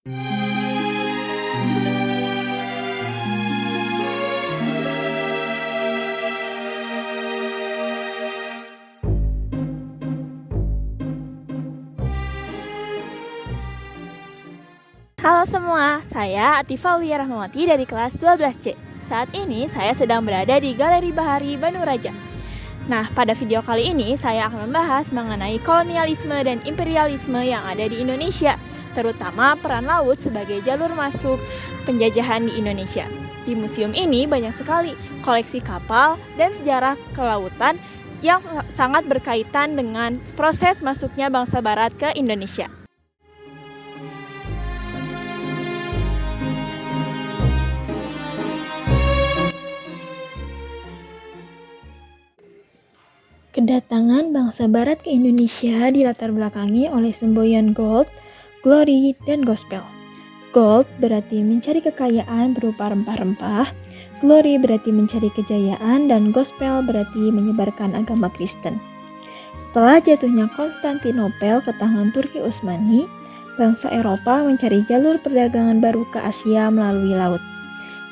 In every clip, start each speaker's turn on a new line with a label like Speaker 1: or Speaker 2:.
Speaker 1: Halo semua, saya Atifah Aulia Rahmawati dari kelas 12C. Saat ini saya sedang berada di Galeri Bahari Bandung Raja. Nah, pada video kali ini saya akan membahas mengenai kolonialisme dan imperialisme yang ada di Indonesia, terutama peran laut sebagai jalur masuk penjajahan di Indonesia. Di museum ini banyak sekali koleksi kapal dan sejarah kelautan yang sangat berkaitan dengan proses masuknya bangsa barat ke Indonesia. Kedatangan bangsa barat ke Indonesia dilatar belakangi oleh semboyan gold, glory, dan gospel. Gold berarti mencari kekayaan berupa rempah-rempah, glory berarti mencari kejayaan, dan gospel berarti menyebarkan agama Kristen. Setelah jatuhnya Konstantinopel ke tangan Turki Utsmani, bangsa Eropa mencari jalur perdagangan baru ke Asia melalui laut.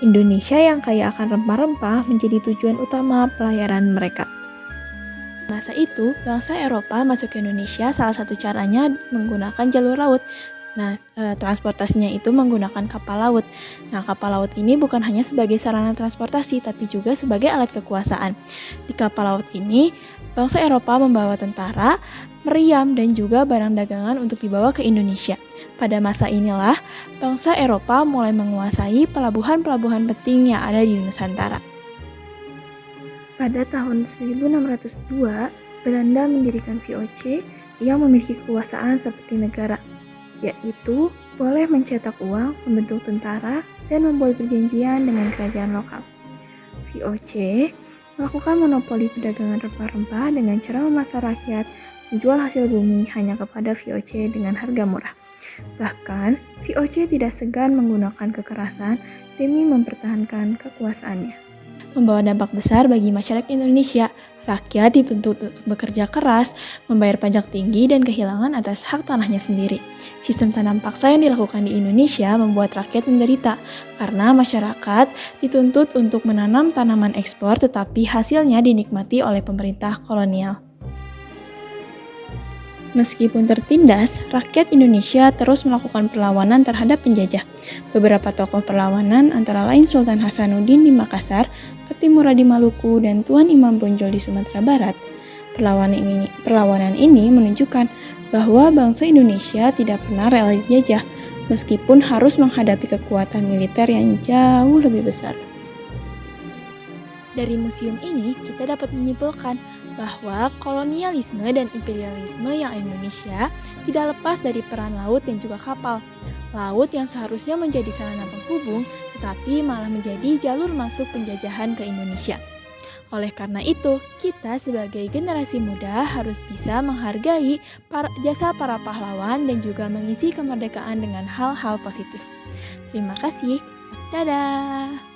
Speaker 1: Indonesia yang kaya akan rempah-rempah menjadi tujuan utama pelayaran mereka. Masa itu, bangsa Eropa masuk ke Indonesia salah satu caranya menggunakan jalur laut. Nah, transportasinya itu menggunakan kapal laut. Nah, kapal laut ini bukan hanya sebagai sarana transportasi, tapi juga sebagai alat kekuasaan. Di kapal laut ini, bangsa Eropa membawa tentara, meriam, dan juga barang dagangan untuk dibawa ke Indonesia. Pada masa inilah, bangsa Eropa mulai menguasai pelabuhan-pelabuhan penting yang ada di Nusantara. Pada tahun 1602, Belanda mendirikan VOC yang memiliki kekuasaan seperti negara, yaitu boleh mencetak uang, membentuk tentara, dan membuat perjanjian dengan kerajaan lokal. VOC melakukan monopoli perdagangan rempah-rempah dengan cara memaksa rakyat menjual hasil bumi hanya kepada VOC dengan harga murah. Bahkan, VOC tidak segan menggunakan kekerasan demi mempertahankan kekuasaannya. Membawa dampak besar bagi masyarakat Indonesia. Rakyat dituntut untuk bekerja keras, membayar pajak tinggi, dan kehilangan atas hak tanahnya sendiri. Sistem tanam paksa yang dilakukan di Indonesia membuat rakyat menderita, karena masyarakat dituntut untuk menanam tanaman ekspor tetapi hasilnya dinikmati oleh pemerintah kolonial. Meskipun tertindas, rakyat Indonesia terus melakukan perlawanan terhadap penjajah. Beberapa tokoh perlawanan antara lain Sultan Hasanuddin di Makassar, Patimura di Maluku, dan Tuan Imam Bonjol di Sumatera Barat. Perlawanan ini menunjukkan bahwa bangsa Indonesia tidak pernah rela dijajah, meskipun harus menghadapi kekuatan militer yang jauh lebih besar. Dari museum ini, kita dapat menyimpulkan bahwa kolonialisme dan imperialisme yang ada di Indonesia tidak lepas dari peran laut dan juga kapal. Laut yang seharusnya menjadi sarana penghubung, tetapi malah menjadi jalur masuk penjajahan ke Indonesia. Oleh karena itu, kita sebagai generasi muda harus bisa menghargai jasa para pahlawan dan juga mengisi kemerdekaan dengan hal-hal positif. Terima kasih. Dadah!